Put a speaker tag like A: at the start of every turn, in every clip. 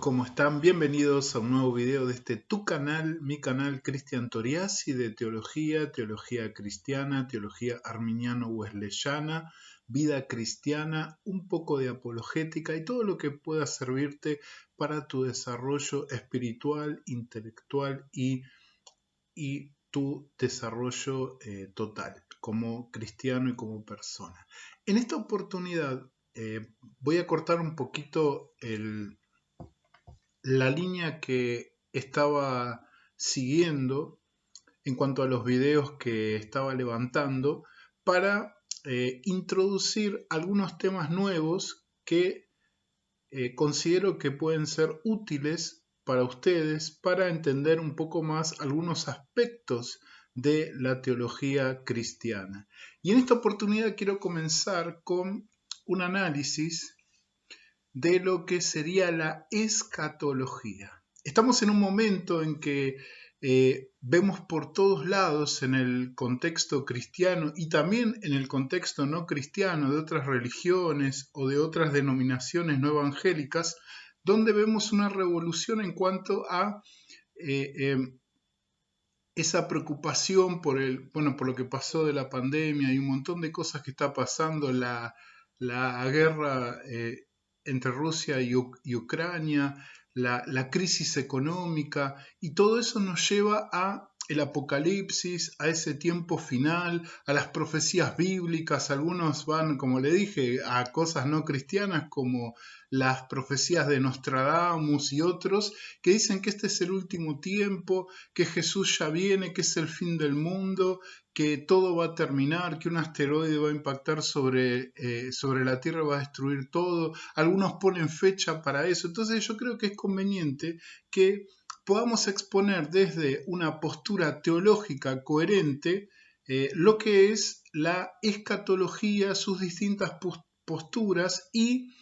A: ¿Cómo están? Bienvenidos a un nuevo video de tu canal, mi canal Cristian Toriasi, de teología, teología cristiana, teología arminiano-wesleyana, vida cristiana, un poco de apologética y todo lo que pueda servirte para tu desarrollo espiritual, intelectual y tu desarrollo total como cristiano y como persona. En esta oportunidad voy a cortar un poquito la línea que estaba siguiendo en cuanto a los videos que estaba levantando para introducir algunos temas nuevos que considero que pueden ser útiles para ustedes para entender un poco más algunos aspectos de la teología cristiana. Y en esta oportunidad quiero comenzar con un análisis de lo que sería la escatología. Estamos en un momento en que vemos por todos lados en el contexto cristiano y también en el contexto no cristiano de otras religiones o de otras denominaciones no evangélicas, donde vemos una revolución en cuanto a esa preocupación por lo que pasó de la pandemia y un montón de cosas que está pasando, la guerra entre Rusia y Ucrania, la crisis económica, y todo eso nos lleva a el apocalipsis, a ese tiempo final, a las profecías bíblicas. Algunos van, como le dije, a cosas no cristianas como las profecías de Nostradamus y otros que dicen que este es el último tiempo, que Jesús ya viene, que es el fin del mundo, que todo va a terminar, que un asteroide va a impactar sobre la Tierra y va a destruir todo. Algunos ponen fecha para eso. Entonces yo creo que es conveniente que podamos exponer desde una postura teológica coherente lo que es la escatología, sus distintas posturas y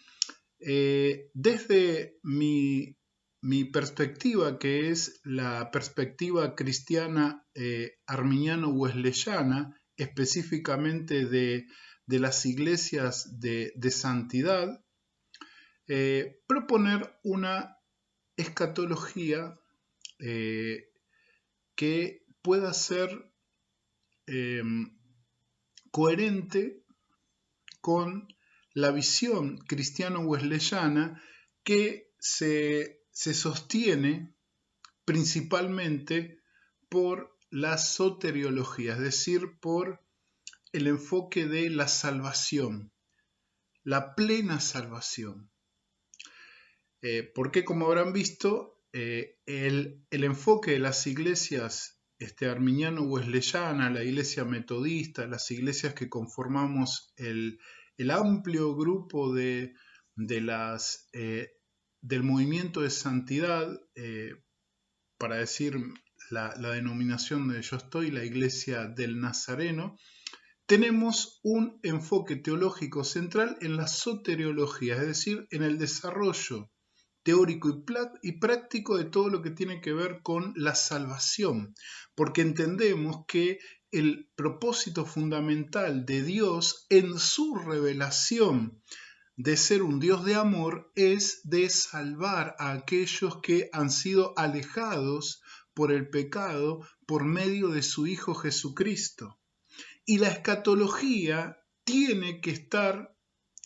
A: desde mi perspectiva, que es la perspectiva cristiana arminiano-wesleyana, específicamente de las iglesias de santidad, proponer una escatología que pueda ser coherente con la visión cristiano-wesleyana que se sostiene principalmente por la soteriología, es decir, por el enfoque de la salvación, la plena salvación. Porque, como habrán visto, el enfoque de las iglesias arminiano-wesleyana, la iglesia metodista, las iglesias que conformamos el amplio grupo del movimiento de santidad, para decir la denominación donde yo estoy, la iglesia del Nazareno, tenemos un enfoque teológico central en la soteriología, es decir, en el desarrollo teórico y práctico de todo lo que tiene que ver con la salvación, porque entendemos que el propósito fundamental de Dios en su revelación de ser un Dios de amor es de salvar a aquellos que han sido alejados por el pecado por medio de su Hijo Jesucristo. Y la escatología tiene que estar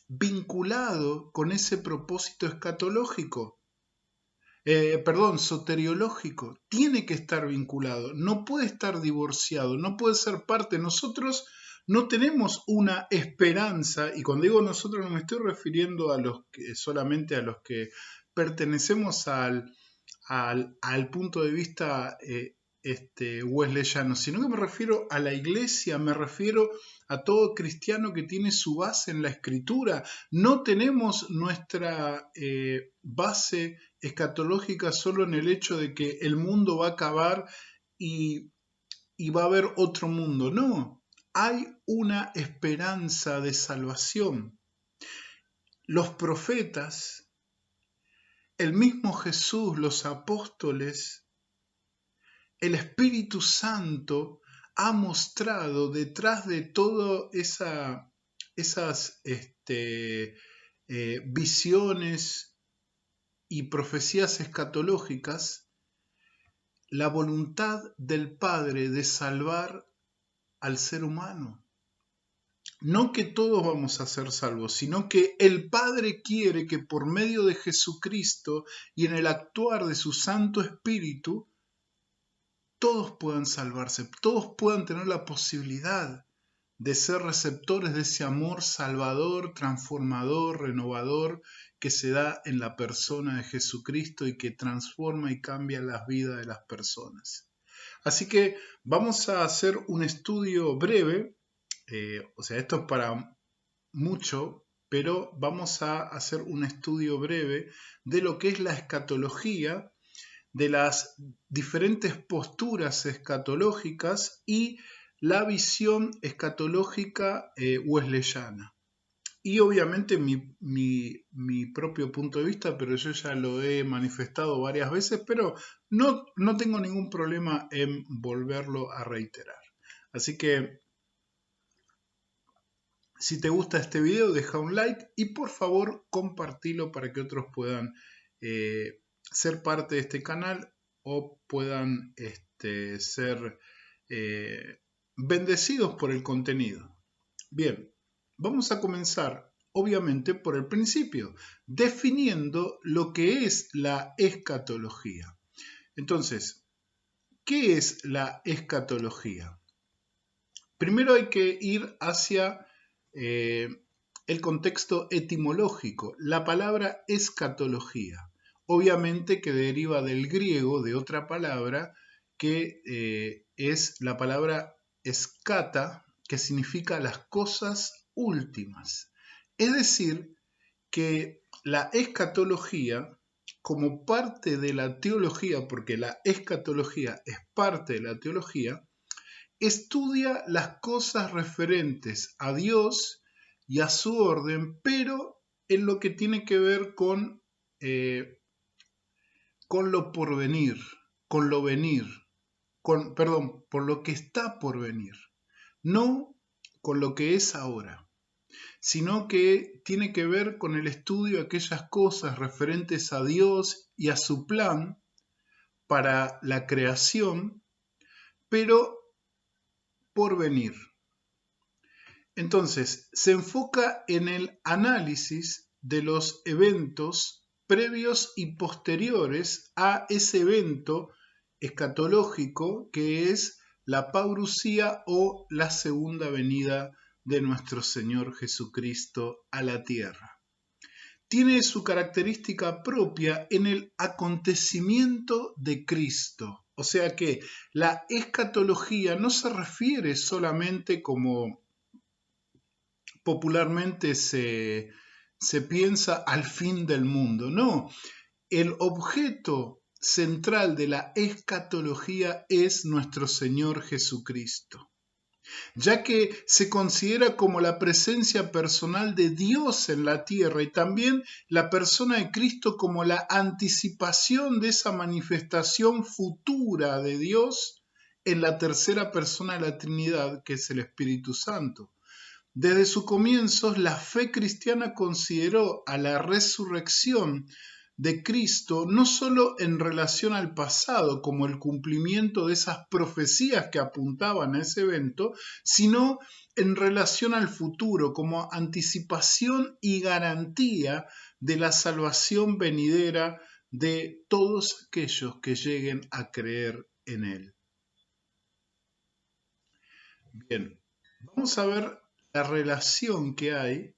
A: vinculado con ese propósito escatológico. Soteriológico. Tiene que estar vinculado. No puede estar divorciado. No puede ser parte. Nosotros no tenemos una esperanza, y cuando digo nosotros no me estoy refiriendo solamente a los que pertenecemos al punto de vista wesleyano, sino que me refiero a la iglesia, me refiero a todo cristiano que tiene su base en la escritura. No tenemos nuestra base escatológica solo en el hecho de que el mundo va a acabar y va a haber otro mundo. No, hay una esperanza de salvación. Los profetas, el mismo Jesús, los apóstoles, el Espíritu Santo ha mostrado detrás de todas esas visiones y profecías escatológicas la voluntad del Padre de salvar al ser humano. No que todos vamos a ser salvos, sino que el Padre quiere que por medio de Jesucristo y en el actuar de su Santo Espíritu, todos puedan salvarse, todos puedan tener la posibilidad de ser receptores de ese amor salvador, transformador, renovador que se da en la persona de Jesucristo y que transforma y cambia las vidas de las personas. Así que vamos a hacer un estudio breve, o sea, esto es para mucho, pero vamos a hacer un estudio breve de lo que es la escatología, de las diferentes posturas escatológicas y la visión escatológica wesleyana. Y obviamente mi propio punto de vista, pero yo ya lo he manifestado varias veces, pero no tengo ningún problema en volverlo a reiterar. Así que si te gusta este video, deja un like y por favor compartilo para que otros puedan ser parte de este canal o puedan ser bendecidos por el contenido. Bien, vamos a comenzar obviamente por el principio, definiendo lo que es la escatología. Entonces, ¿qué es la escatología? Primero hay que ir hacia el contexto etimológico. La palabra escatología, obviamente que deriva del griego, de otra palabra, que es la palabra escata, que significa las cosas últimas. Es decir, que la escatología, como parte de la teología, porque la escatología es parte de la teología, estudia las cosas referentes a Dios y a su orden, pero en lo que tiene que ver con lo porvenir, con lo venir, por lo que está por venir, no con lo que es ahora, sino que tiene que ver con el estudio de aquellas cosas referentes a Dios y a su plan para la creación, pero por venir. Entonces, se enfoca en el análisis de los eventos previos y posteriores a ese evento escatológico que es la parucía o la segunda venida de nuestro Señor Jesucristo a la tierra. Tiene su característica propia en el acontecimiento de Cristo. O sea que la escatología no se refiere solamente como popularmente se piensa al fin del mundo. No, el objeto central de la escatología es nuestro Señor Jesucristo, ya que se considera como la presencia personal de Dios en la tierra y también la persona de Cristo como la anticipación de esa manifestación futura de Dios en la tercera persona de la Trinidad, que es el Espíritu Santo. Desde sus comienzos, la fe cristiana consideró a la resurrección de Cristo no solo en relación al pasado, como el cumplimiento de esas profecías que apuntaban a ese evento, sino en relación al futuro, como anticipación y garantía de la salvación venidera de todos aquellos que lleguen a creer en Él. Bien, vamos a ver la relación que hay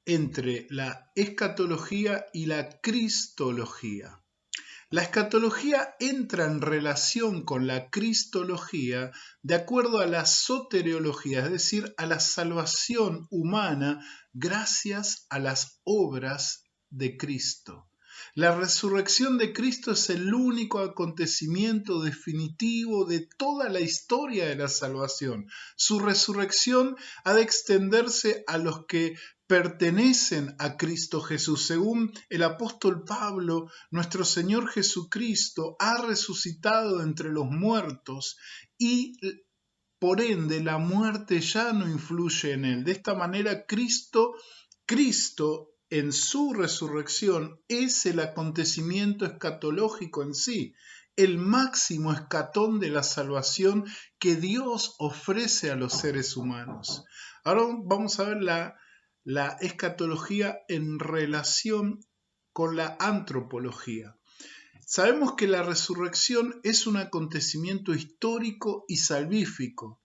A: entre la escatología y la cristología. La escatología entra en relación con la cristología de acuerdo a la soteriología, es decir, a la salvación humana gracias a las obras de Cristo. La resurrección de Cristo es el único acontecimiento definitivo de toda la historia de la salvación. Su resurrección ha de extenderse a los que pertenecen a Cristo Jesús. Según el apóstol Pablo, nuestro Señor Jesucristo ha resucitado entre los muertos y por ende la muerte ya no influye en él. De esta manera Cristo en su resurrección es el acontecimiento escatológico en sí, el máximo escatón de la salvación que Dios ofrece a los seres humanos. Ahora vamos a ver la escatología en relación con la antropología. Sabemos que la resurrección es un acontecimiento histórico y salvífico,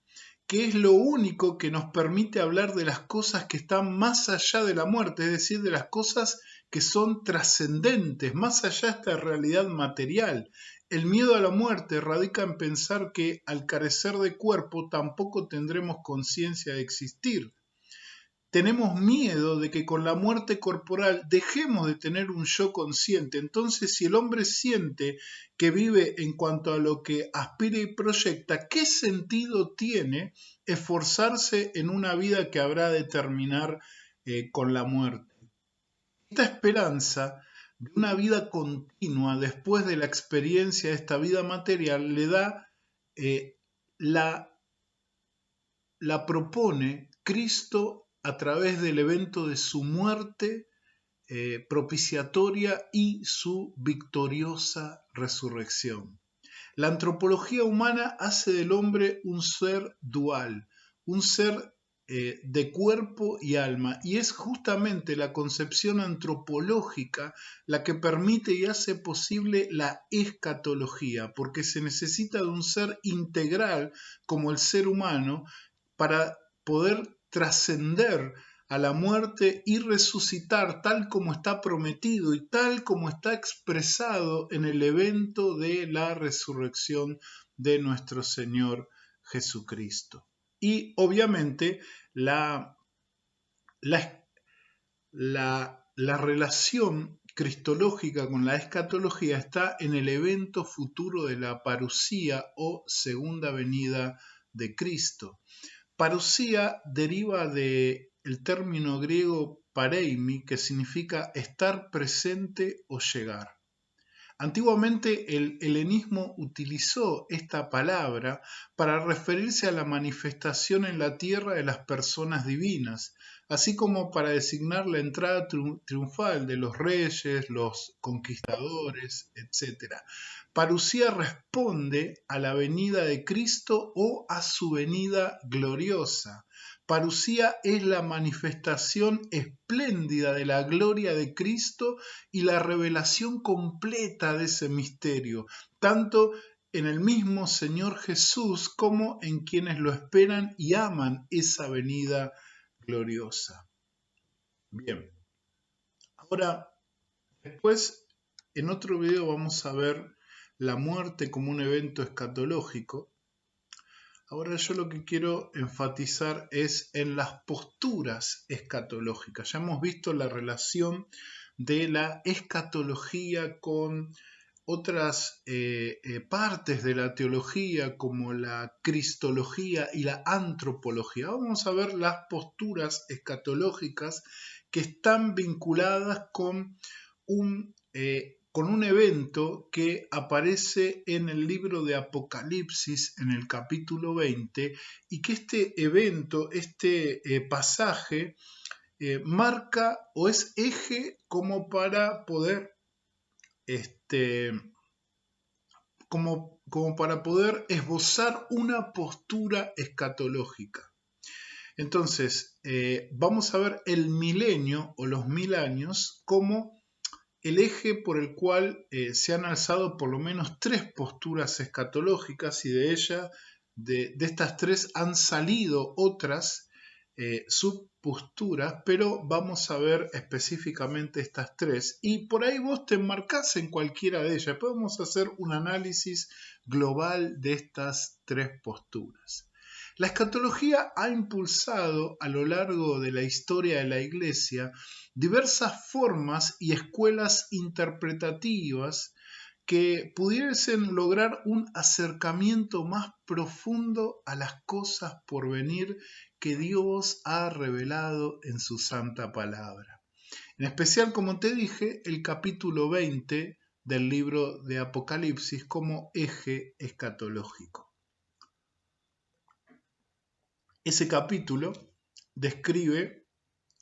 A: que es lo único que nos permite hablar de las cosas que están más allá de la muerte, es decir, de las cosas que son trascendentes, más allá de esta realidad material. El miedo a la muerte radica en pensar que al carecer de cuerpo tampoco tendremos conciencia de existir. Tenemos miedo de que con la muerte corporal dejemos de tener un yo consciente. Entonces, si el hombre siente que vive en cuanto a lo que aspira y proyecta, ¿qué sentido tiene esforzarse en una vida que habrá de terminar con la muerte? Esta esperanza de una vida continua después de la experiencia de esta vida material le da eh, la la propone Cristo a través del evento de su muerte propiciatoria y su victoriosa resurrección. La antropología humana hace del hombre un ser dual, un ser de cuerpo y alma, y es justamente la concepción antropológica la que permite y hace posible la escatología, porque se necesita de un ser integral como el ser humano para poder trascender a la muerte y resucitar tal como está prometido y tal como está expresado en el evento de la resurrección de nuestro Señor Jesucristo. Y obviamente la, la, la relación cristológica con la escatología está en el evento futuro de la parusía o segunda venida de Cristo. Parusía deriva del término griego pareimi, que significa estar presente o llegar. Antiguamente el helenismo utilizó esta palabra para referirse a la manifestación en la tierra de las personas divinas, así como para designar la entrada triunfal de los reyes, los conquistadores, etc. Parusía responde a la venida de Cristo o a su venida gloriosa. Parusía es la manifestación espléndida de la gloria de Cristo y la revelación completa de ese misterio, tanto en el mismo Señor Jesús como en quienes lo esperan y aman esa venida gloriosa. Bien, ahora después en otro video vamos a ver la muerte como un evento escatológico. Ahora yo lo que quiero enfatizar es en las posturas escatológicas. Ya hemos visto la relación de la escatología con otras partes de la teología como la cristología y la antropología. Vamos a ver las posturas escatológicas que están vinculadas con un evento que aparece en el libro de Apocalipsis en el capítulo 20 y que este evento, este pasaje, marca o es eje como para poder como para poder esbozar una postura escatológica. Entonces, vamos a ver el milenio o los 1000 años como el eje por el cual se han alzado por lo menos 3 posturas escatológicas y de estas 3 han salido otras subposturas, pero vamos a ver específicamente estas 3 y por ahí vos te enmarcás en cualquiera de ellas. Podemos hacer un análisis global de estas 3 posturas. La escatología ha impulsado a lo largo de la historia de la Iglesia diversas formas y escuelas interpretativas que pudiesen lograr un acercamiento más profundo a las cosas por venir que Dios ha revelado en su santa palabra. En especial, como te dije, el capítulo 20 del libro de Apocalipsis como eje escatológico. Ese capítulo describe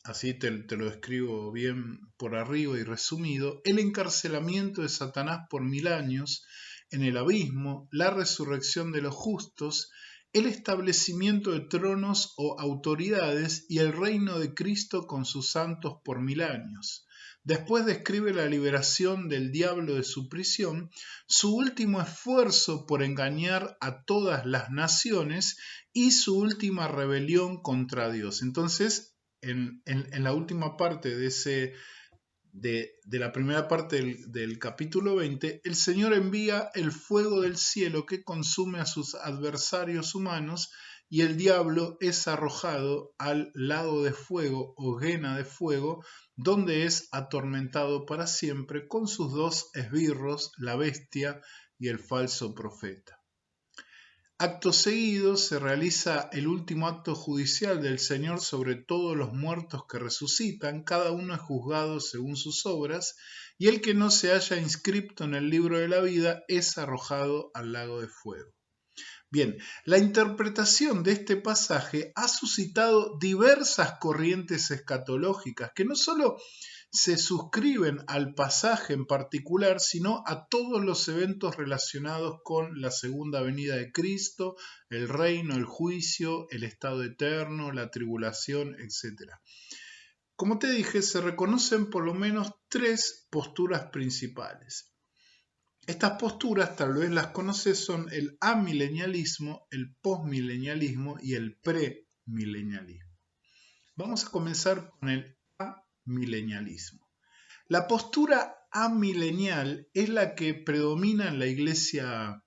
A: así te lo escribo bien por arriba y resumido, el encarcelamiento de Satanás por 1000 años en el abismo, la resurrección de los justos, el establecimiento de tronos o autoridades y el reino de Cristo con sus santos por 1000 años. Después describe la liberación del diablo de su prisión, su último esfuerzo por engañar a todas las naciones y su última rebelión contra Dios. Entonces, en la última parte de la primera parte del capítulo 20, el Señor envía el fuego del cielo que consume a sus adversarios humanos y el diablo es arrojado al lago de fuego o Guena de fuego, donde es atormentado para siempre con sus dos esbirros, la bestia y el falso profeta. Acto seguido se realiza el último acto judicial del Señor sobre todos los muertos que resucitan, cada uno es juzgado según sus obras, y el que no se haya inscrito en el libro de la vida es arrojado al lago de fuego. Bien, la interpretación de este pasaje ha suscitado diversas corrientes escatológicas que no solo se suscriben al pasaje en particular, sino a todos los eventos relacionados con la segunda venida de Cristo, el reino, el juicio, el estado eterno, la tribulación, etc. Como te dije, se reconocen por lo menos 3 posturas principales. Estas posturas, tal vez las conoces, son el amilenialismo, el postmilenialismo y el premilenialismo. Vamos a comenzar con el amilenialismo. La postura amilenial es la que predomina en la iglesia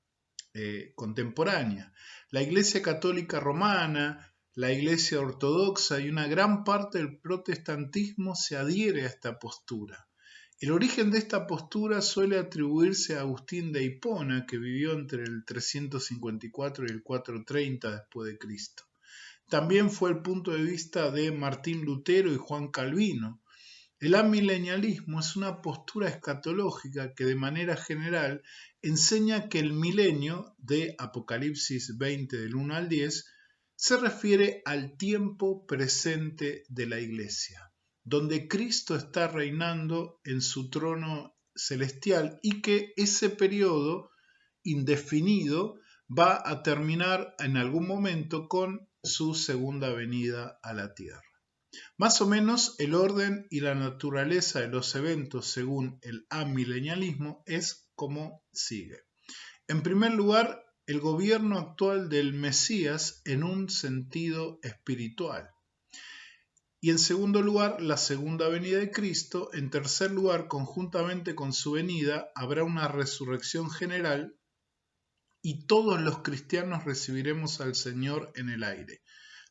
A: contemporánea. La iglesia católica romana, la iglesia ortodoxa y una gran parte del protestantismo se adhiere a esta postura. El origen de esta postura suele atribuirse a Agustín de Hipona, que vivió entre el 354 y el 430 después de Cristo. También fue el punto de vista de Martín Lutero y Juan Calvino. El amilenialismo es una postura escatológica que de manera general enseña que el milenio de Apocalipsis 20 del 1 al 10 se refiere al tiempo presente de la Iglesia, donde Cristo está reinando en su trono celestial y que ese periodo indefinido va a terminar en algún momento con su segunda venida a la tierra. Más o menos el orden y la naturaleza de los eventos según el amilenialismo es como sigue. En primer lugar, el gobierno actual del Mesías en un sentido espiritual. Y en segundo lugar, la segunda venida de Cristo. En tercer lugar, conjuntamente con su venida, habrá una resurrección general y todos los cristianos recibiremos al Señor en el aire.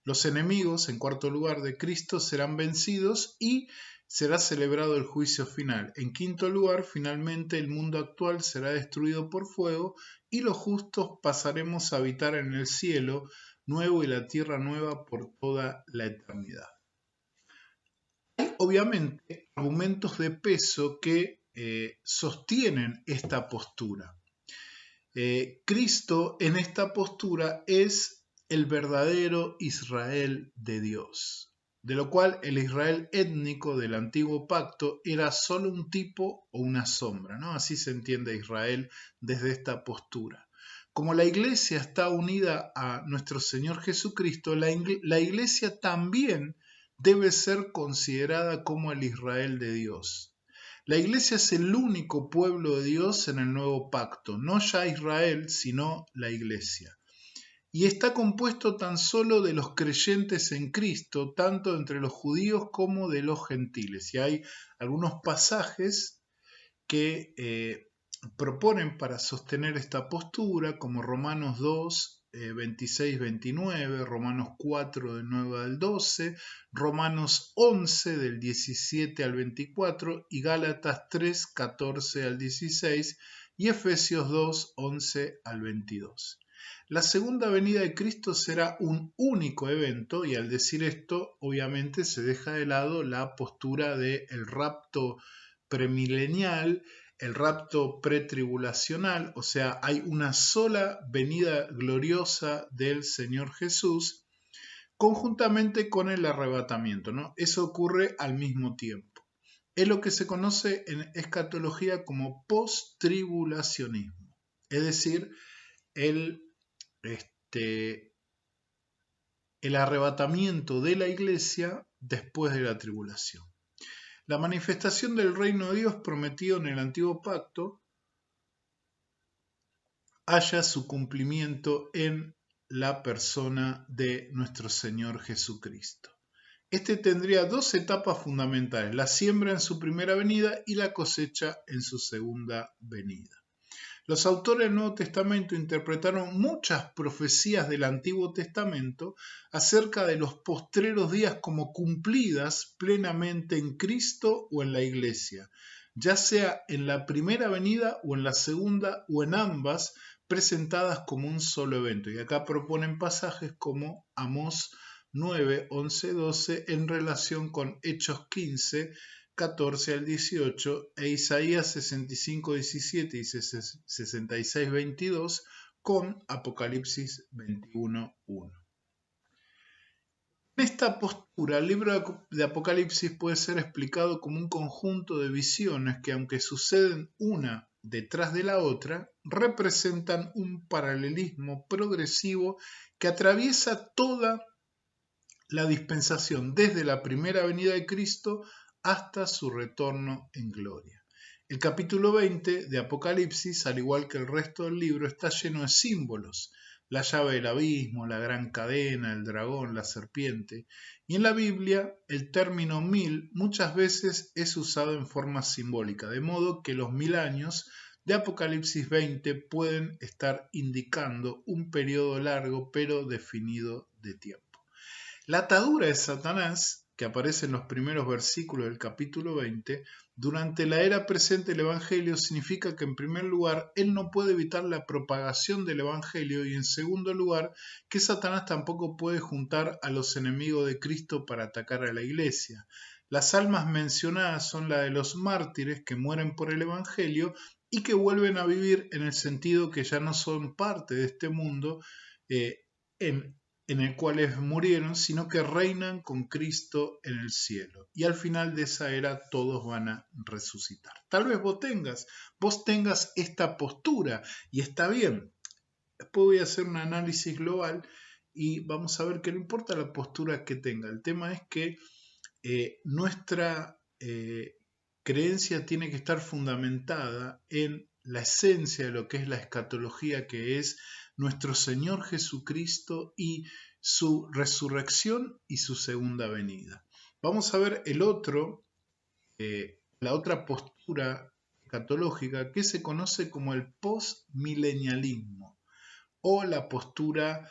A: Los enemigos, en cuarto lugar, de Cristo serán vencidos y será celebrado el juicio final. En quinto lugar, finalmente el mundo actual será destruido por fuego y los justos pasaremos a habitar en el cielo nuevo y la tierra nueva por toda la eternidad. Hay obviamente argumentos de peso que sostienen esta postura. Cristo en esta postura es el verdadero Israel de Dios, de lo cual el Israel étnico del antiguo pacto era solo un tipo o una sombra, ¿no? Así se entiende Israel desde esta postura. Como la iglesia está unida a nuestro Señor Jesucristo, la iglesia también debe ser considerada como el Israel de Dios. La iglesia es el único pueblo de Dios en el nuevo pacto, no ya Israel, sino la iglesia. Y está compuesto tan solo de los creyentes en Cristo, tanto entre los judíos como de los gentiles. Y hay algunos pasajes que proponen para sostener esta postura, como Romanos 2, 26-29, Romanos 4, del 9 al 12, Romanos 11, del 17 al 24, y Gálatas 3, 14 al 16, y Efesios 2, 11 al 22. La segunda venida de Cristo será un único evento, y al decir esto, obviamente se deja de lado la postura del rapto premilenial, el rapto pretribulacional, o sea, hay una sola venida gloriosa del Señor Jesús, conjuntamente con el arrebatamiento, ¿no? Eso ocurre al mismo tiempo. Es lo que se conoce en escatología como post-tribulacionismo, es decir, el, el arrebatamiento de la iglesia después de la tribulación. La manifestación del reino de Dios prometido en el antiguo pacto haya su cumplimiento en la persona de nuestro Señor Jesucristo. Este tendría dos etapas fundamentales, la siembra en su primera venida y la cosecha en su segunda venida. Los autores del Nuevo Testamento interpretaron muchas profecías del Antiguo Testamento acerca de los postreros días como cumplidas plenamente en Cristo o en la Iglesia, ya sea en la primera venida o en la segunda o en ambas, presentadas como un solo evento. Y acá proponen pasajes como Amós 9, 11, 12 en relación con Hechos 15, 14 al 18 e Isaías 65, 17 y 66, 22 con Apocalipsis 21, 1. En esta postura, el libro de Apocalipsis puede ser explicado como un conjunto de visiones que, aunque suceden una detrás de la otra, representan un paralelismo progresivo que atraviesa toda la dispensación desde la primera venida de Cristo hasta su retorno en gloria. El capítulo 20 de Apocalipsis, al igual que el resto del libro, está lleno de símbolos: la llave del abismo, la gran cadena, el dragón, la serpiente. Y en la Biblia el término 1000 muchas veces es usado en forma simbólica, de modo que los 1000 años de Apocalipsis 20 pueden estar indicando un periodo largo pero definido de tiempo. La atadura de Satanás, que aparece en los primeros versículos del capítulo 20, durante la era presente del Evangelio significa que en primer lugar él no puede evitar la propagación del Evangelio y en segundo lugar que Satanás tampoco puede juntar a los enemigos de Cristo para atacar a la iglesia. Las almas mencionadas son las de los mártires que mueren por el Evangelio y que vuelven a vivir en el sentido que ya no son parte de este mundo en el cual murieron, sino que reinan con Cristo en el cielo. Y al final de esa era todos van a resucitar. Tal vez vos tengas esta postura y está bien. Después voy a hacer un análisis global y vamos a ver que no importa la postura que tenga. El tema es que nuestra creencia tiene que estar fundamentada en la esencia de lo que es la escatología, que es nuestro Señor Jesucristo y su resurrección y su segunda venida. Vamos a ver la otra postura escatológica que se conoce como el postmilenialismo o la postura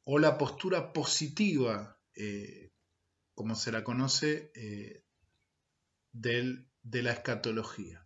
A: o la postura positiva, como se la conoce, de la escatología.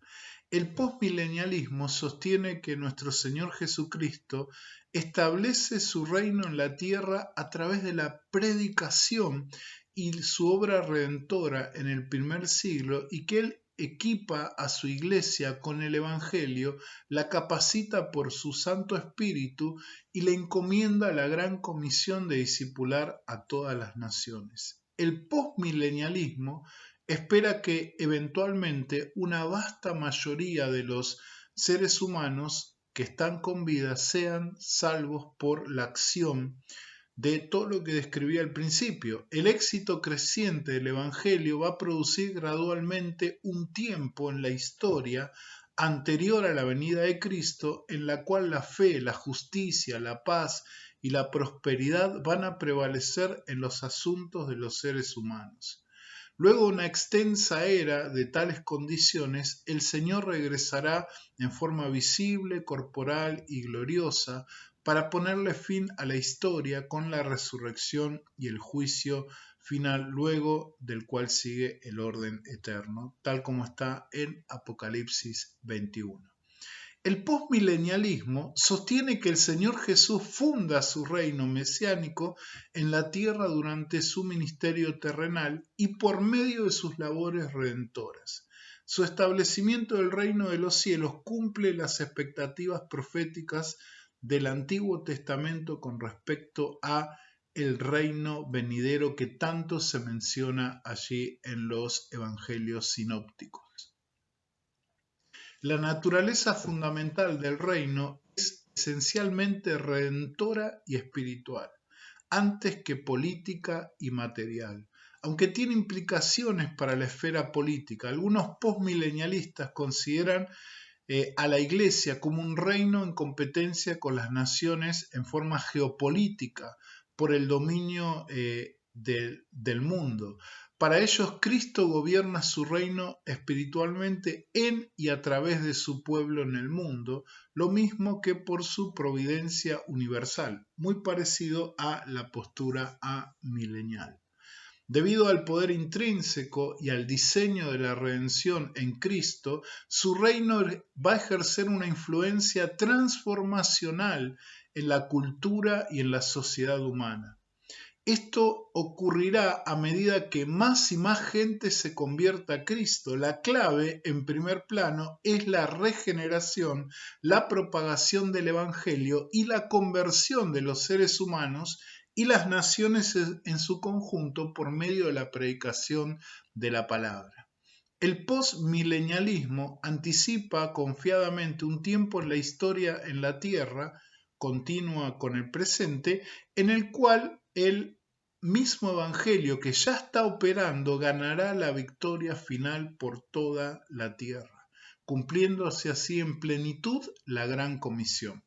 A: El postmilenialismo sostiene que nuestro Señor Jesucristo establece su reino en la tierra a través de la predicación y su obra redentora en el primer siglo y que Él equipa a su iglesia con el Evangelio, la capacita por su Santo Espíritu y le encomienda la gran comisión de discipular a todas las naciones. El postmilenialismo espera que eventualmente una vasta mayoría de los seres humanos que están con vida sean salvos por la acción de todo lo que describí al principio. El éxito creciente del Evangelio va a producir gradualmente un tiempo en la historia anterior a la venida de Cristo en la cual la fe, la justicia, la paz y la prosperidad van a prevalecer en los asuntos de los seres humanos. Luego de una extensa era de tales condiciones, el Señor regresará en forma visible, corporal y gloriosa para ponerle fin a la historia con la resurrección y el juicio final, luego del cual sigue el orden eterno, tal como está en Apocalipsis 21. El postmilenialismo sostiene que el Señor Jesús funda su reino mesiánico en la tierra durante su ministerio terrenal y por medio de sus labores redentoras. Su establecimiento del reino de los cielos cumple las expectativas proféticas del Antiguo Testamento con respecto a el reino venidero que tanto se menciona allí en los evangelios sinópticos. La naturaleza fundamental del reino es esencialmente redentora y espiritual, antes que política y material. Aunque tiene implicaciones para la esfera política, algunos postmilenialistas consideran a la Iglesia como un reino en competencia con las naciones en forma geopolítica por el dominio del mundo. Para ellos, Cristo gobierna su reino espiritualmente en y a través de su pueblo en el mundo, lo mismo que por su providencia universal, muy parecido a la postura amilenial. Debido al poder intrínseco y al diseño de la redención en Cristo, su reino va a ejercer una influencia transformacional en la cultura y en la sociedad humana. Esto ocurrirá a medida que más y más gente se convierta a Cristo. La clave, en primer plano, es la regeneración, la propagación del Evangelio y la conversión de los seres humanos y las naciones en su conjunto por medio de la predicación de la palabra. El postmilenialismo anticipa confiadamente un tiempo en la historia en la Tierra, continúa con el presente, en el cual el mismo Evangelio que ya está operando ganará la victoria final por toda la tierra, cumpliéndose así en plenitud la gran comisión.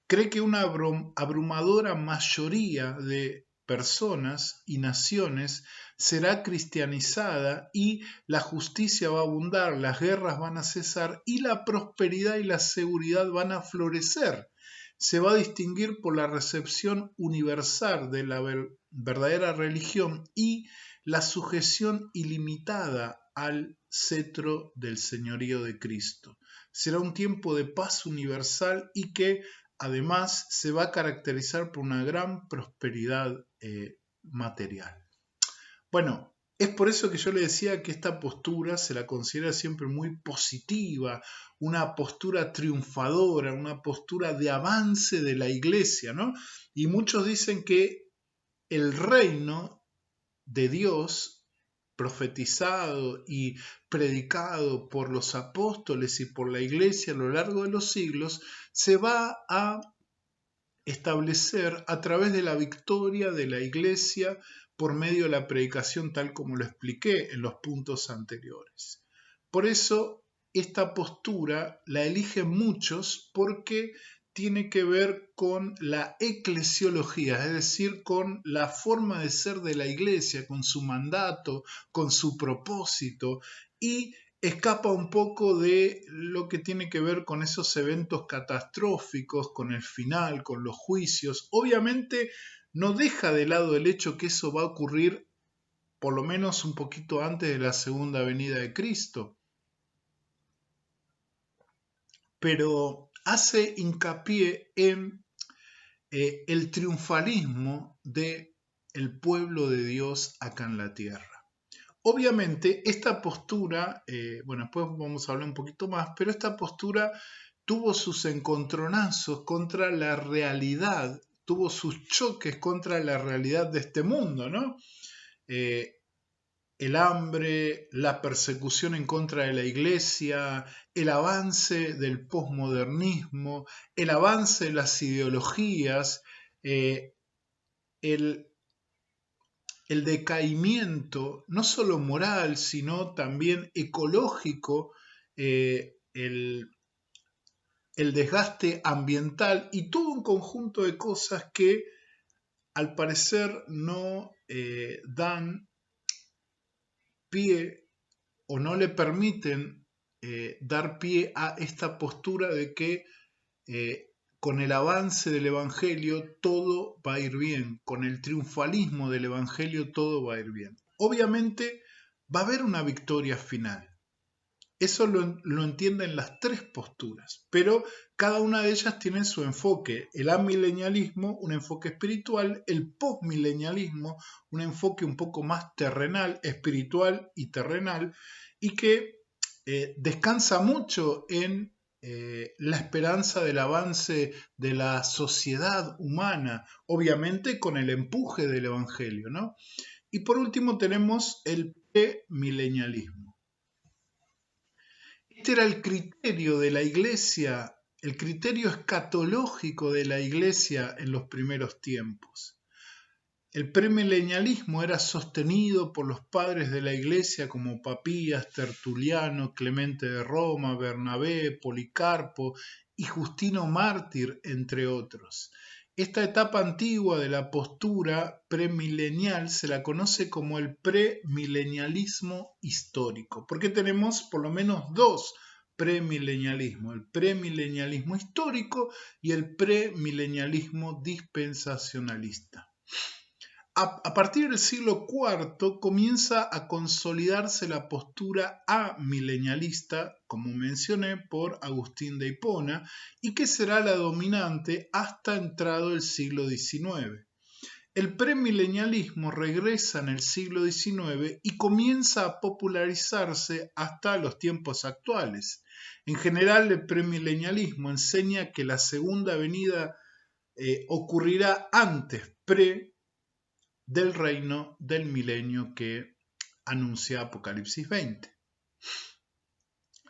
A: Cree que una abrumadora mayoría de personas y naciones será cristianizada y la justicia va a abundar, las guerras van a cesar y la prosperidad y la seguridad van a florecer. Se va a distinguir por la recepción universal de la verdadera religión y la sujeción ilimitada al cetro del señorío de Cristo. Será un tiempo de paz universal y que además se va a caracterizar por una gran prosperidad material. Bueno, es por eso que yo le decía que esta postura se la considera siempre muy positiva, una postura triunfadora, una postura de avance de la iglesia, ¿no? Y muchos dicen que el reino de Dios, profetizado y predicado por los apóstoles y por la iglesia a lo largo de los siglos, se va a establecer a través de la victoria de la iglesia por medio de la predicación tal como lo expliqué en los puntos anteriores. Por eso esta postura la eligen muchos porque tiene que ver con la eclesiología, es decir, con la forma de ser de la iglesia, con su mandato, con su propósito y escapa un poco de lo que tiene que ver con esos eventos catastróficos, con el final, con los juicios. Obviamente no deja de lado el hecho que eso va a ocurrir por lo menos un poquito antes de la segunda venida de Cristo, pero hace hincapié en el triunfalismo del pueblo de Dios acá en la tierra. Obviamente esta postura, bueno, después vamos a hablar un poquito más, pero esta postura tuvo sus encontronazos contra la realidad, tuvo sus choques contra la realidad de este mundo, ¿no? El hambre, la persecución en contra de la iglesia, el avance del posmodernismo, el avance de las ideologías, el decaimiento, no solo moral, sino también ecológico, el desgaste ambiental y todo un conjunto de cosas que al parecer no dan pie o no le permiten dar pie a esta postura de que con el avance del Evangelio todo va a ir bien, con el triunfalismo del Evangelio todo va a ir bien. Obviamente va a haber una victoria final. Eso lo entienden las tres posturas, pero cada una de ellas tiene su enfoque. El amilenialismo, un enfoque espiritual, el postmilenialismo, un enfoque un poco más terrenal, espiritual y terrenal, y que descansa mucho en la esperanza del avance de la sociedad humana, obviamente con el empuje del Evangelio, ¿no? Y por último tenemos el premilenialismo. Este era el criterio de la Iglesia, el criterio escatológico de la Iglesia en los primeros tiempos. El premilenialismo era sostenido por los padres de la Iglesia como Papías, Tertuliano, Clemente de Roma, Bernabé, Policarpo y Justino Mártir, entre otros. Esta etapa antigua de la postura premilenial se la conoce como el premilenialismo histórico, porque tenemos por lo menos dos premilenialismos, el premilenialismo histórico y el premilenialismo dispensacionalista. A partir del siglo IV comienza a consolidarse la postura amilenialista, como mencioné, por Agustín de Hipona, y que será la dominante hasta entrado el siglo XIX. El premilenialismo regresa en el siglo XIX y comienza a popularizarse hasta los tiempos actuales. En general, el premilenialismo enseña que la segunda venida ocurrirá antes del reino del milenio que anuncia Apocalipsis 20.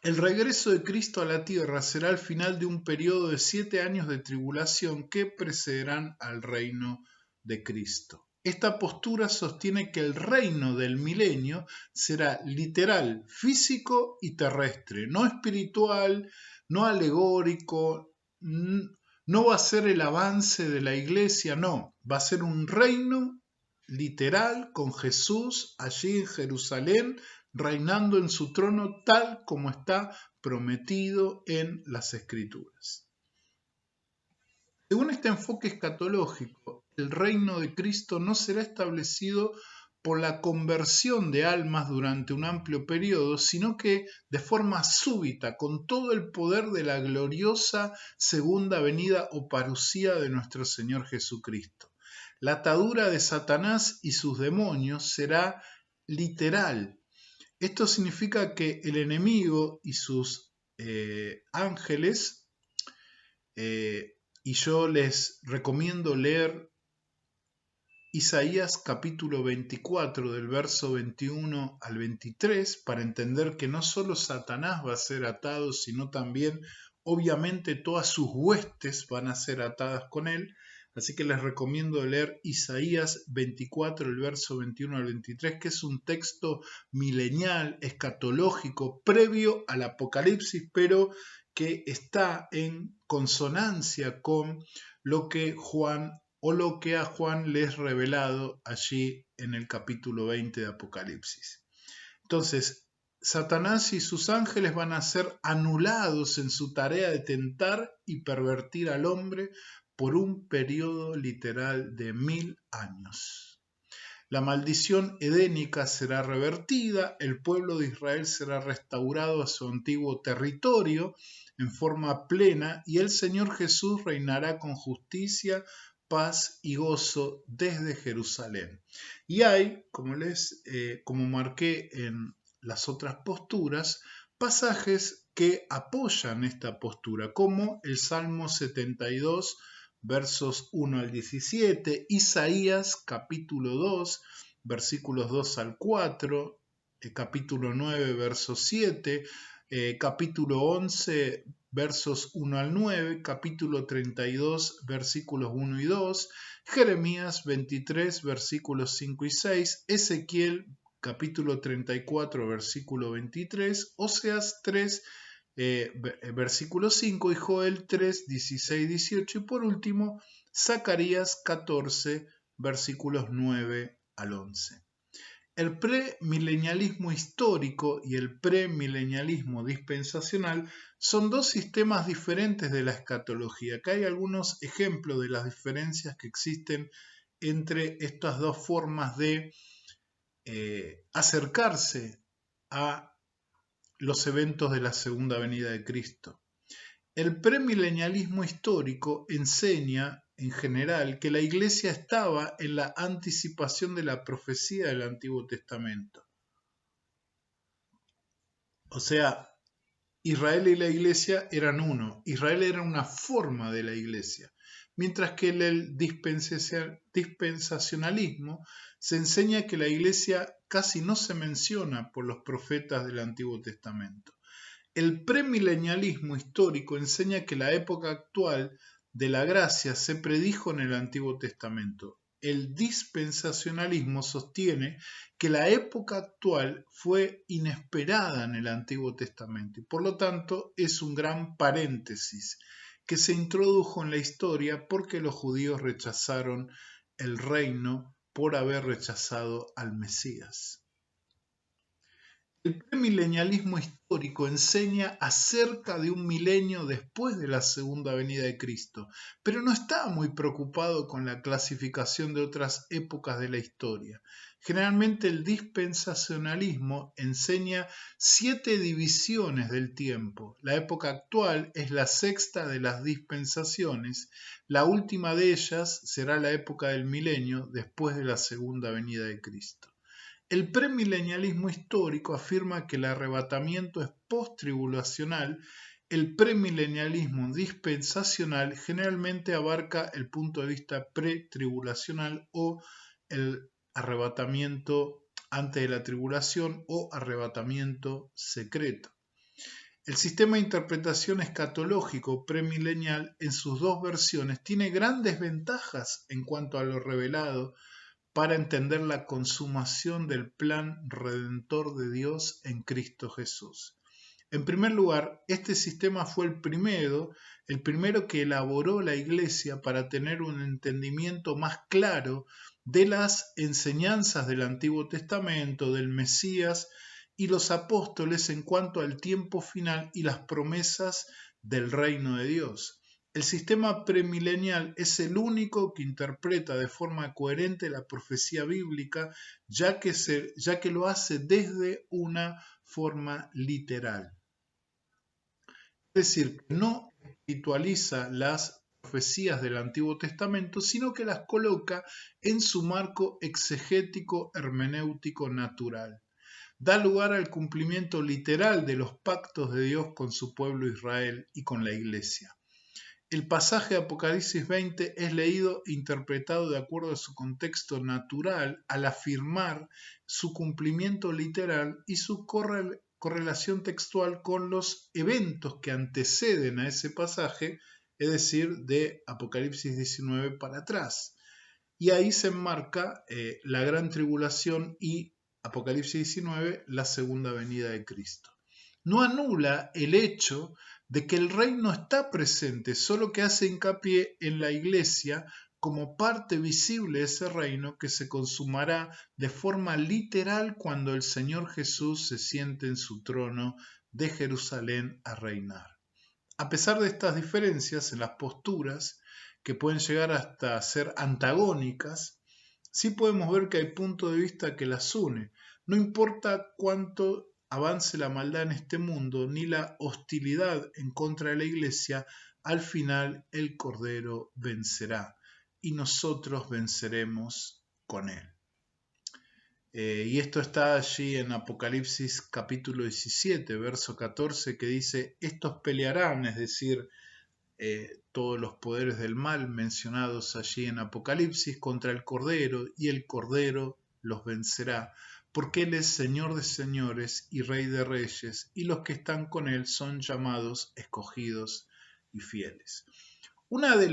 A: El regreso de Cristo a la tierra será el final de un periodo de 7 años de tribulación que precederán al reino de Cristo. Esta postura sostiene que el reino del milenio será literal, físico y terrestre, no espiritual, no alegórico, no va a ser el avance de la iglesia, no, va a ser un reino literal con Jesús allí en Jerusalén, reinando en su trono tal como está prometido en las Escrituras. Según este enfoque escatológico, el reino de Cristo no será establecido por la conversión de almas durante un amplio periodo, sino que de forma súbita, con todo el poder de la gloriosa segunda venida o parusía de nuestro Señor Jesucristo. La atadura de Satanás y sus demonios será literal. Esto significa que el enemigo y sus ángeles, y yo les recomiendo leer Isaías capítulo 24 del verso 21 al 23 para entender que no solo Satanás va a ser atado, sino también obviamente todas sus huestes van a ser atadas con él. Así que les recomiendo leer Isaías 24, el verso 21 al 23, que es un texto milenial, escatológico, previo al Apocalipsis, pero que está en consonancia con lo que a Juan le es revelado allí en el capítulo 20 de Apocalipsis. Entonces, Satanás y sus ángeles van a ser anulados en su tarea de tentar y pervertir al hombre por un periodo literal de 1000 años. La maldición edénica será revertida, el pueblo de Israel será restaurado a su antiguo territorio en forma plena y el Señor Jesús reinará con justicia, paz y gozo desde Jerusalén. Y hay, como marqué en las otras posturas, pasajes que apoyan esta postura, como el Salmo 72, versos 1 al 17, Isaías capítulo 2, versículos 2 al 4, capítulo 9, verso 7, capítulo 11, versos 1 al 9, capítulo 32, versículos 1 y 2, Jeremías 23, versículos 5 y 6, Ezequiel capítulo 34, versículo 23, Oseas 3, versículo 5 y Joel 3, 16, 18 y por último Zacarías 14, versículos 9 al 11. El premilenialismo histórico y el premilenialismo dispensacional son dos sistemas diferentes de la escatología. Acá hay algunos ejemplos de las diferencias que existen entre estas dos formas de acercarse a los eventos de la segunda venida de Cristo. El premilenialismo histórico enseña, en general, que la Iglesia estaba en la anticipación de la profecía del Antiguo Testamento. O sea, Israel y la iglesia eran uno. Israel era una forma de la iglesia. Mientras que en el dispensacionalismo se enseña que la iglesia casi no se menciona por los profetas del Antiguo Testamento. El premilenialismo histórico enseña que la época actual de la gracia se predijo en el Antiguo Testamento. El dispensacionalismo sostiene que la época actual fue inesperada en el Antiguo Testamento y por lo tanto es un gran paréntesis que se introdujo en la historia porque los judíos rechazaron el reino por haber rechazado al Mesías. El premilenialismo histórico enseña acerca de un milenio después de la segunda venida de Cristo, pero no está muy preocupado con la clasificación de otras épocas de la historia. Generalmente el dispensacionalismo enseña 7 divisiones del tiempo. La época actual es la sexta de las dispensaciones. La última de ellas será la época del milenio después de la segunda venida de Cristo. El premilenialismo histórico afirma que el arrebatamiento es post-tribulacional. El premilenialismo dispensacional generalmente abarca el punto de vista pretribulacional o el arrebatamiento antes de la tribulación o arrebatamiento secreto. El sistema de interpretación escatológico premilenial en sus dos versiones tiene grandes ventajas en cuanto a lo revelado para entender la consumación del plan redentor de Dios en Cristo Jesús. En primer lugar, este sistema fue el primero que elaboró la Iglesia para tener un entendimiento más claro de las enseñanzas del Antiguo Testamento, del Mesías y los apóstoles en cuanto al tiempo final y las promesas del reino de Dios. El sistema premilenial es el único que interpreta de forma coherente la profecía bíblica, ya que lo hace desde una forma literal. Es decir, que no espiritualiza las profecías del Antiguo Testamento, sino que las coloca en su marco exegético hermenéutico natural. Da lugar al cumplimiento literal de los pactos de Dios con su pueblo Israel y con la Iglesia. El pasaje de Apocalipsis 20 es leído e interpretado de acuerdo a su contexto natural al afirmar su cumplimiento literal y su correlación textual con los eventos que anteceden a ese pasaje, es decir, de Apocalipsis 19 para atrás. Y ahí se enmarca la gran tribulación y Apocalipsis 19, la segunda venida de Cristo. No anula el hecho de que el reino está presente, solo que hace hincapié en la iglesia como parte visible de ese reino que se consumará de forma literal cuando el Señor Jesús se siente en su trono de Jerusalén a reinar. A pesar de estas diferencias en las posturas, que pueden llegar hasta ser antagónicas, sí podemos ver que hay puntos de vista que las une. No importa cuánto avance la maldad en este mundo, ni la hostilidad en contra de la iglesia, al final el Cordero vencerá y nosotros venceremos con él. Y esto está allí en Apocalipsis capítulo 17, verso 14, que dice, estos pelearán, es decir, todos los poderes del mal mencionados allí en Apocalipsis contra el Cordero, y el Cordero los vencerá, porque Él es Señor de señores y Rey de reyes, y los que están con Él son llamados, escogidos y fieles. Uno de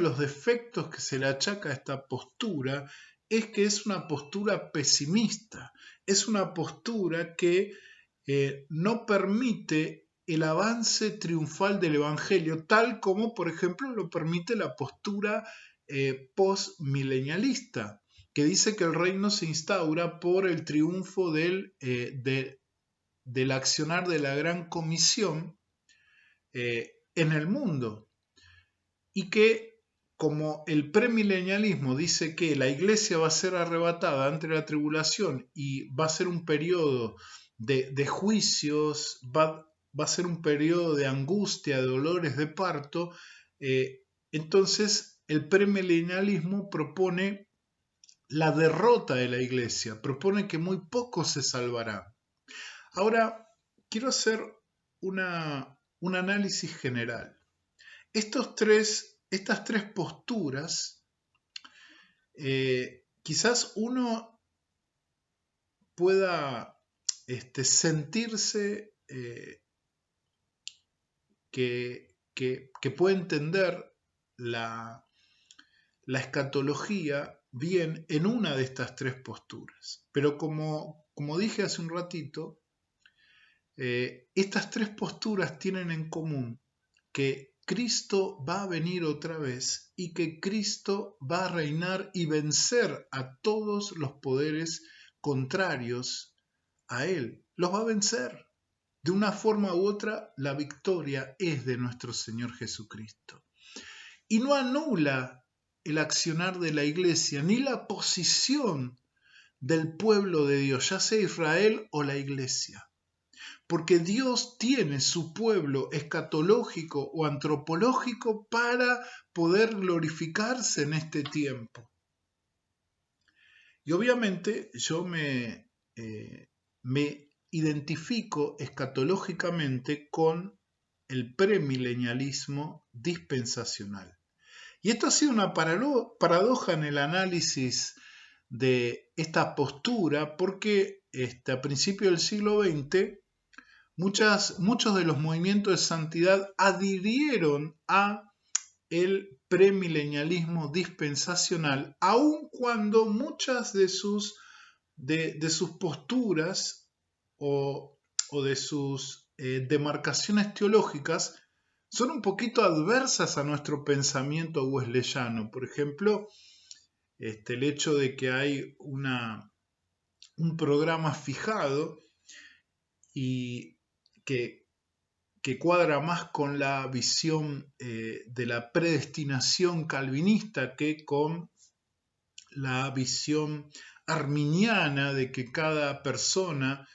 A: los defectos que se le achaca a esta postura es que es una postura pesimista, es una postura que no permite el avance triunfal del Evangelio, tal como, por ejemplo, lo permite la postura postmilenialista, que dice que el reino se instaura por el triunfo del accionar de la gran comisión en el mundo, y que como el premilenialismo dice que la iglesia va a ser arrebatada ante la tribulación y va a ser un periodo de juicios, va a ser un periodo de angustia, de dolores de parto, entonces el premilenialismo propone la derrota de la iglesia, propone que muy pocos se salvarán. Ahora, quiero hacer un análisis general. Estas tres posturas, quizás uno pueda sentirse que puede entender la escatología bien en una de estas tres posturas. Pero como dije hace un ratito, estas tres posturas tienen en común que Cristo va a venir otra vez y que Cristo va a reinar y vencer a todos los poderes contrarios a Él. Los va a vencer. De una forma u otra, la victoria es de nuestro Señor Jesucristo. Y no anula el accionar de la iglesia ni la posición del pueblo de Dios, ya sea Israel o la iglesia. Porque Dios tiene su pueblo escatológico o antropológico para poder glorificarse en este tiempo. Y obviamente yo me identifico escatológicamente con el premilenialismo dispensacional. Y esto ha sido una paradoja en el análisis de esta postura porque a principios del siglo XX muchos de los movimientos de santidad adhirieron a el premilenialismo dispensacional, aun cuando muchas de sus posturas o de sus demarcaciones teológicas son un poquito adversas a nuestro pensamiento wesleyano. Por ejemplo, el hecho de que hay un programa fijado y que cuadra más con la visión de la predestinación calvinista que con la visión arminiana de que cada persona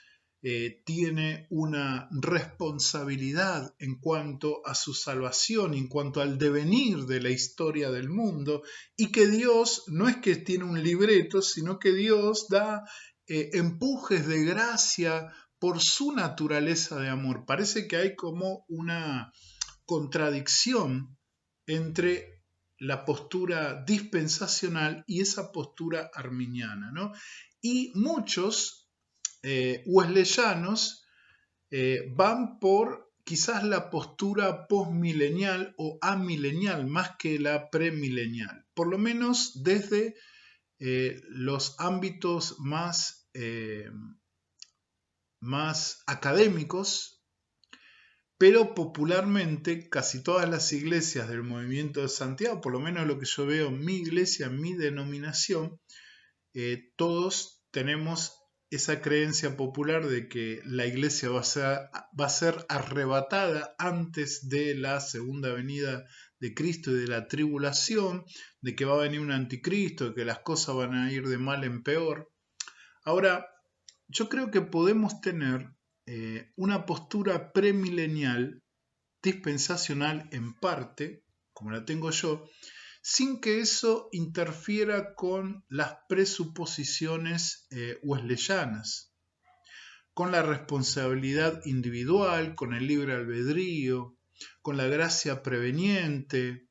A: tiene una responsabilidad en cuanto a su salvación, en cuanto al devenir de la historia del mundo, y que Dios no es que tiene un libreto, sino que Dios da empujes de gracia por su naturaleza de amor. Parece que hay como una contradicción entre la postura dispensacional y esa postura arminiana, ¿no? Y muchos wesleyanos van por quizás la postura postmilenial o amilenial más que la premilenial, por lo menos desde los ámbitos más académicos, pero popularmente casi todas las iglesias del movimiento de Santiago, por lo menos lo que yo veo en mi iglesia, en mi denominación, todos tenemos esa creencia popular de que la iglesia va a ser arrebatada antes de la segunda venida de Cristo y de la tribulación, de que va a venir un anticristo, de que las cosas van a ir de mal en peor. Ahora, yo creo que podemos tener una postura premilenial, dispensacional en parte, como la tengo yo, sin que eso interfiera con las presuposiciones wesleyanas, con la responsabilidad individual, con el libre albedrío, con la gracia preveniente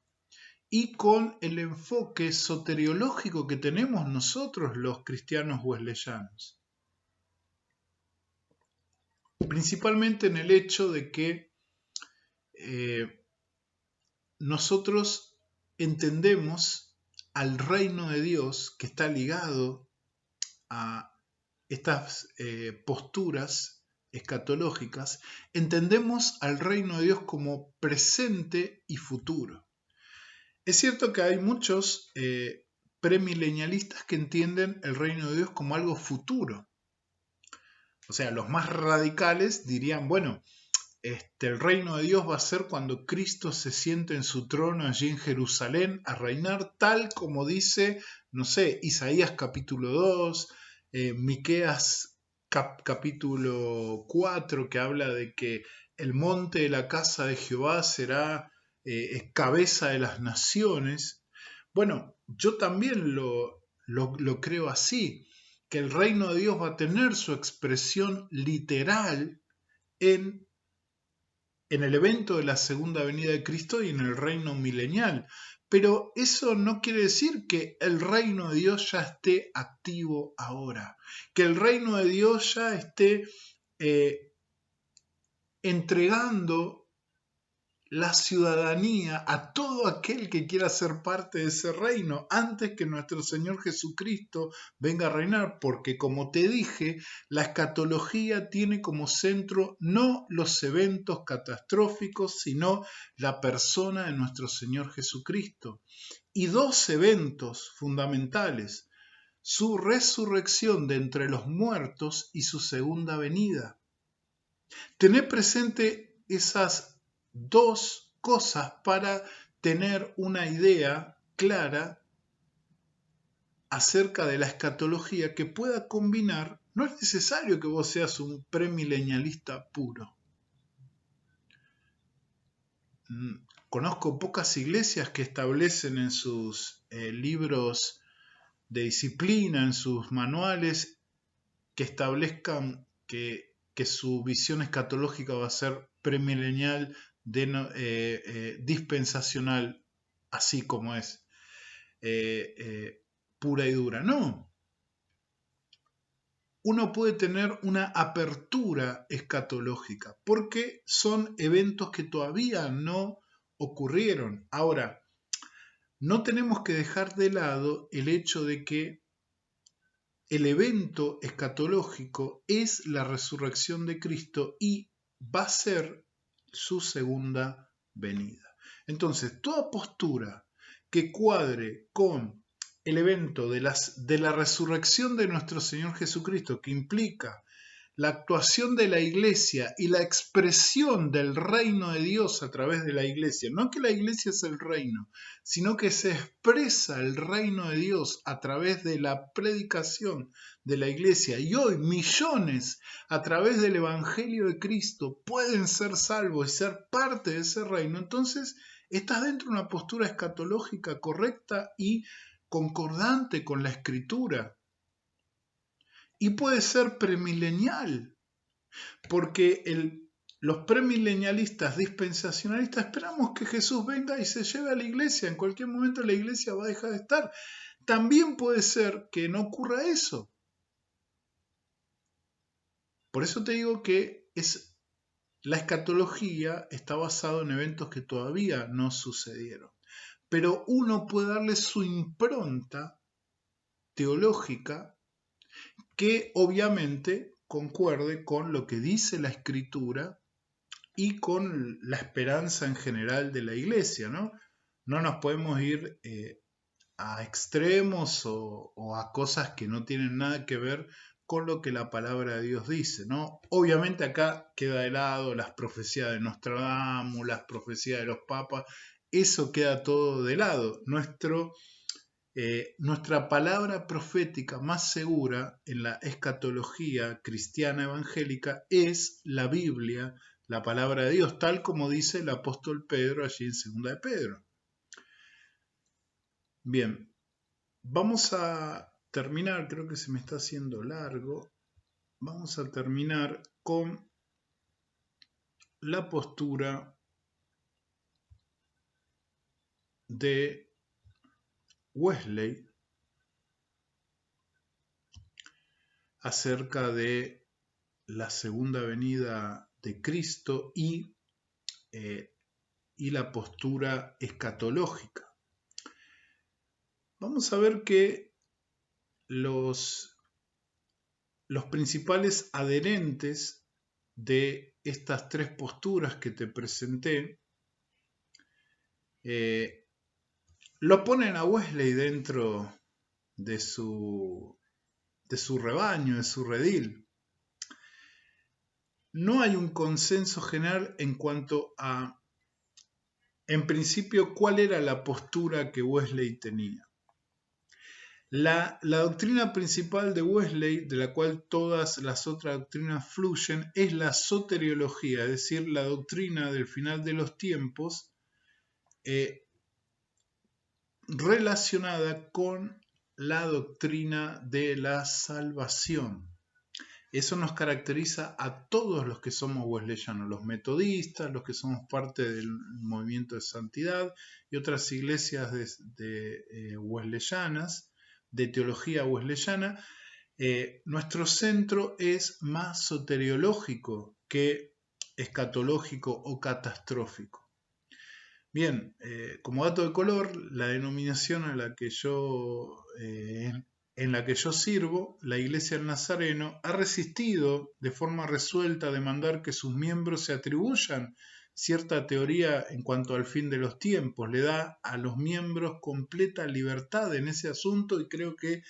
A: y con el enfoque soteriológico que tenemos nosotros los cristianos wesleyanos. Principalmente en el hecho de que nosotros entendemos al reino de Dios que está ligado a estas posturas escatológicas, entendemos al reino de Dios como presente y futuro. Es cierto que hay muchos premilenialistas que entienden el reino de Dios como algo futuro. O sea, los más radicales dirían, bueno, el reino de Dios va a ser cuando Cristo se siente en su trono allí en Jerusalén a reinar tal como dice, no sé, Isaías capítulo 2, Miqueas capítulo 4, que habla de que el monte de la casa de Jehová será cabeza de las naciones. Bueno, yo también lo creo así. que el reino de Dios va a tener su expresión literal en el evento de la segunda venida de Cristo y en el reino milenial. Pero eso no quiere decir que el reino de Dios ya esté activo ahora, que el reino de Dios ya esté entregando la ciudadanía a todo aquel que quiera ser parte de ese reino antes que nuestro Señor Jesucristo venga a reinar, porque como te dije, la escatología tiene como centro no los eventos catastróficos, sino la persona de nuestro Señor Jesucristo. Y dos eventos fundamentales: su resurrección de entre los muertos y su segunda venida. Tener presente esas dos cosas para tener una idea clara acerca de la escatología que pueda combinar. No es necesario que vos seas un premilenialista puro. Conozco pocas iglesias que establecen en sus libros de disciplina, en sus manuales, que establezcan que su visión escatológica va a ser premilenial, dispensacional, así como es, pura y dura. No. Uno puede tener una apertura escatológica porque son eventos que todavía no ocurrieron. Ahora, no tenemos que dejar de lado el hecho de que el evento escatológico es la resurrección de Cristo y va a ser su segunda venida. Entonces, toda postura que cuadre con el evento de la resurrección de nuestro Señor Jesucristo, que implica la actuación de la iglesia y la expresión del reino de Dios a través de la iglesia, no que la iglesia es el reino, sino que se expresa el reino de Dios a través de la predicación de la iglesia, y hoy millones a través del evangelio de Cristo pueden ser salvos y ser parte de ese reino. Entonces estás dentro de una postura escatológica correcta y concordante con la escritura. Y puede ser premilenial, porque los premilenialistas dispensacionalistas esperamos que Jesús venga y se lleve a la iglesia. En cualquier momento la iglesia va a dejar de estar. También puede ser que no ocurra eso. Por eso te digo que la escatología está basada en eventos que todavía no sucedieron. Pero uno puede darle su impronta teológica que obviamente concuerde con lo que dice la Escritura y con la esperanza en general de la Iglesia, ¿no? No nos podemos ir a extremos o a cosas que no tienen nada que ver con lo que la palabra de Dios dice, ¿no? Obviamente acá queda de lado las profecías de Nostradamus, las profecías de los papas, eso queda todo de lado. Nuestra palabra profética más segura en la escatología cristiana evangélica es la Biblia, la palabra de Dios, tal como dice el apóstol Pedro allí en 2 de Pedro. Bien, vamos a terminar, creo que se me está haciendo largo, vamos a terminar con la postura de Wesley acerca de la segunda venida de Cristo y la postura escatológica. Vamos a ver que los principales adherentes de estas tres posturas que te presenté lo ponen a Wesley dentro de su rebaño, de su redil. No hay un consenso general en cuanto a, en principio, cuál era la postura que Wesley tenía. La doctrina principal de Wesley, de la cual todas las otras doctrinas fluyen, es la soteriología, es decir, la doctrina del final de los tiempos relacionada con la doctrina de la salvación. Eso nos caracteriza a todos los que somos wesleyanos, los metodistas, los que somos parte del movimiento de santidad y otras iglesias wesleyanas, de teología wesleyana. Nuestro centro es más soteriológico que escatológico o catastrófico. Bien, como dato de color, la denominación en la que yo sirvo, la Iglesia del Nazareno, ha resistido de forma resuelta a demandar que sus miembros se atribuyan cierta teoría en cuanto al fin de los tiempos. Le da a los miembros completa libertad en ese asunto y creo que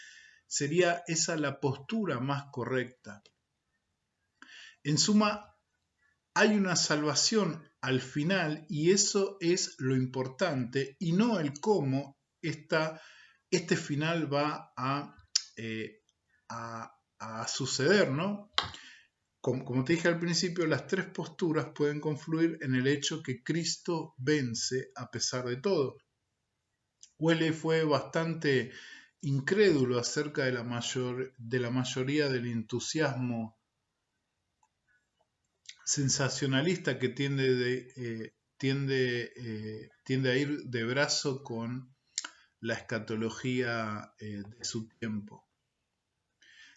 A: sería esa la postura más correcta. En suma, hay una salvación al final y eso es lo importante y no el cómo este final va a suceder, ¿no? Como te dije al principio, las tres posturas pueden confluir en el hecho que Cristo vence a pesar de todo. Wesley fue bastante incrédulo acerca de la mayoría del entusiasmo sensacionalista que tiende a ir de brazo con la escatología de su tiempo.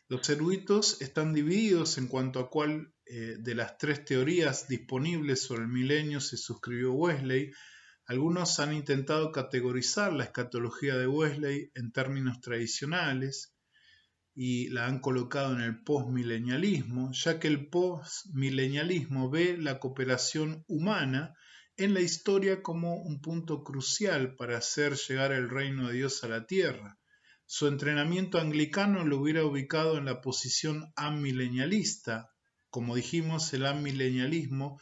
A: Los eruditos están divididos en cuanto a cuál de las tres teorías disponibles sobre el milenio se suscribió Wesley. Algunos han intentado categorizar la escatología de Wesley en términos tradicionales y la han colocado en el postmilenialismo, ya que el postmilenialismo ve la cooperación humana en la historia como un punto crucial para hacer llegar el reino de Dios a la tierra. Su entrenamiento anglicano lo hubiera ubicado en la posición amilenialista. Como dijimos, el amilenialismo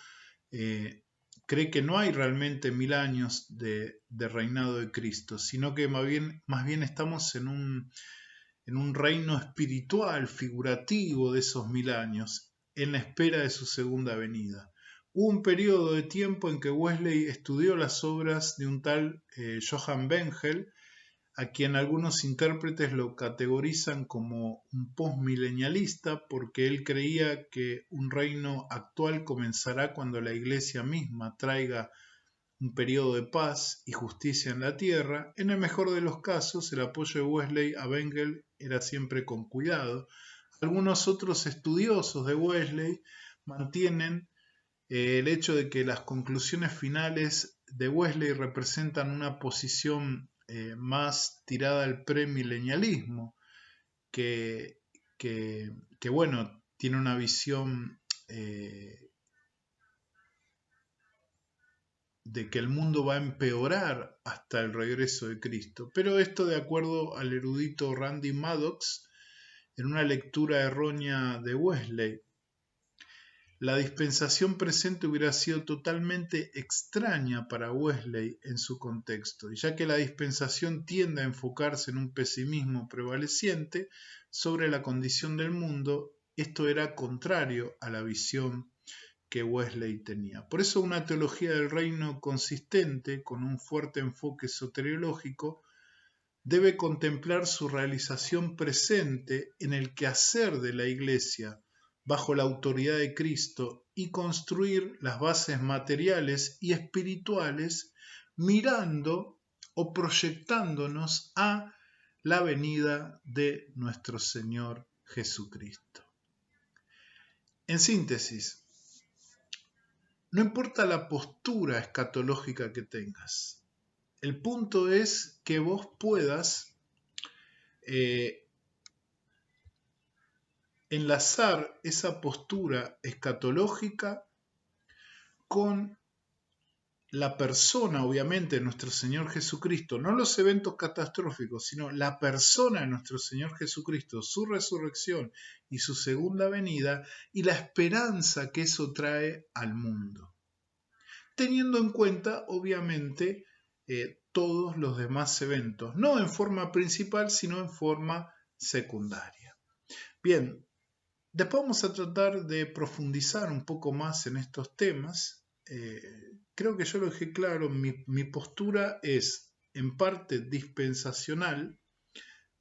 A: cree que no hay realmente 1000 años de reinado de Cristo, sino que más bien estamos en un reino espiritual, figurativo de esos 1000 años, en la espera de su segunda venida. Hubo un periodo de tiempo en que Wesley estudió las obras de un tal Johann Bengel, a quien algunos intérpretes lo categorizan como un postmilenialista porque él creía que un reino actual comenzará cuando la Iglesia misma traiga un periodo de paz y justicia en la tierra. En el mejor de los casos, el apoyo de Wesley a Bengel era siempre con cuidado. Algunos otros estudiosos de Wesley mantienen el hecho de que las conclusiones finales de Wesley representan una posición más tirada al premilenialismo, que bueno, tiene una visión de que el mundo va a empeorar hasta el regreso de Cristo. Pero esto, de acuerdo al erudito Randy Maddox, en una lectura errónea de Wesley, la dispensación presente hubiera sido totalmente extraña para Wesley en su contexto, y ya que la dispensación tiende a enfocarse en un pesimismo prevaleciente sobre la condición del mundo, esto era contrario a la visión que Wesley tenía. Por eso una teología del reino consistente, con un fuerte enfoque soteriológico, debe contemplar su realización presente en el quehacer de la Iglesia, bajo la autoridad de Cristo, y construir las bases materiales y espirituales mirando o proyectándonos a la venida de nuestro Señor Jesucristo. En síntesis, no importa la postura escatológica que tengas, el punto es que vos puedas enlazar esa postura escatológica con la persona, obviamente, de nuestro Señor Jesucristo, no los eventos catastróficos, sino la persona de nuestro Señor Jesucristo, su resurrección y su segunda venida, y la esperanza que eso trae al mundo. Teniendo en cuenta, obviamente, todos los demás eventos, no en forma principal, sino en forma secundaria. Bien, después vamos a tratar de profundizar un poco más en estos temas. Creo que yo lo dejé claro, mi postura es en parte dispensacional,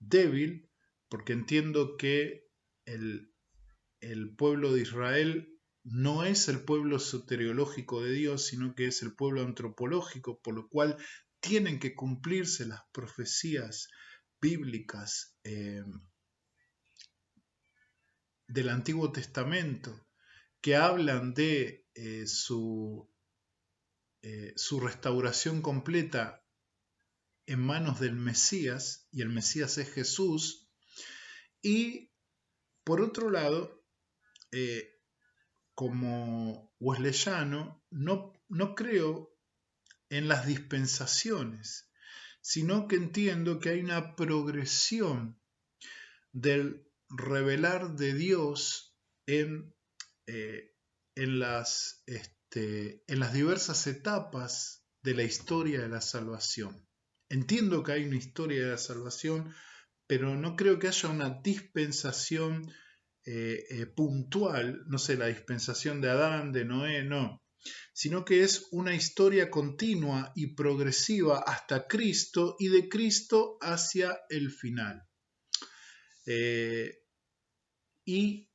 A: débil, porque entiendo que el pueblo de Israel no es el pueblo soteriológico de Dios, sino que es el pueblo antropológico, por lo cual tienen que cumplirse las profecías bíblicas del Antiguo Testamento que hablan de su restauración completa en manos del Mesías, y el Mesías es Jesús. Y por otro lado, como wesleyano, no creo en las dispensaciones, sino que entiendo que hay una progresión del revelar de Dios eh, en las diversas etapas de la historia de la salvación. Entiendo que hay una historia de la salvación, pero no creo que haya una dispensación puntual, no sé, la dispensación de Adán, de Noé, no, sino que es una historia continua y progresiva hasta Cristo y de Cristo hacia el final. Y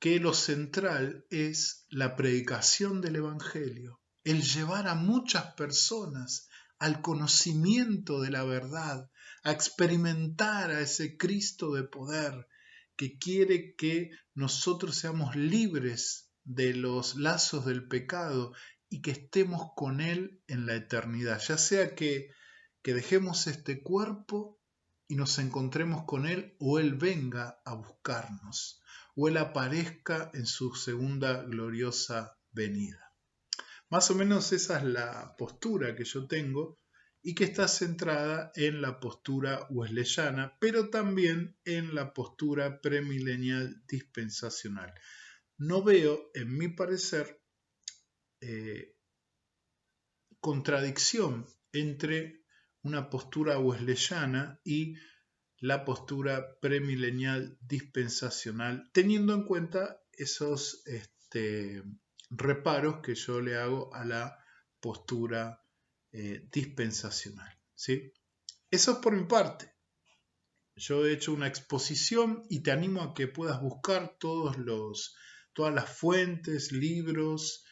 A: que lo central es la predicación del Evangelio, el llevar a muchas personas al conocimiento de la verdad, a experimentar a ese Cristo de poder que quiere que nosotros seamos libres de los lazos del pecado y que estemos con Él en la eternidad, ya sea que dejemos este cuerpo y nos encontremos con Él, o Él venga a buscarnos, o Él aparezca en su segunda gloriosa venida. Más o menos esa es la postura que yo tengo y que está centrada en la postura wesleyana, pero también en la postura premilenial dispensacional. No veo, en mi parecer, contradicción entre una postura wesleyana y la postura premilenial dispensacional, teniendo en cuenta esos reparos que yo le hago a la postura dispensacional, ¿sí? Eso es por mi parte. Yo he hecho una exposición y te animo a que puedas buscar todas las fuentes, libros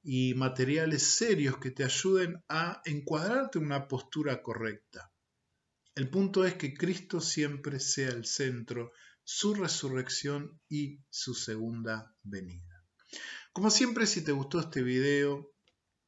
A: y materiales serios que te ayuden a encuadrarte en una postura correcta. El punto es que Cristo siempre sea el centro, su resurrección y su segunda venida. Como siempre, si te gustó este video,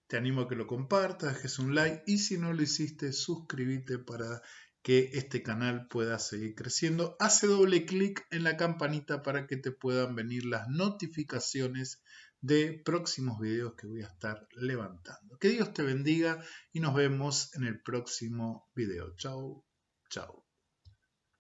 A: te animo a que lo compartas, dejes un like y si no lo hiciste, suscríbete para que este canal pueda seguir creciendo. Hace doble clic en la campanita para que te puedan venir las notificaciones de próximos videos que voy a estar levantando. Que Dios te bendiga y nos vemos en el próximo video. Chao, chao.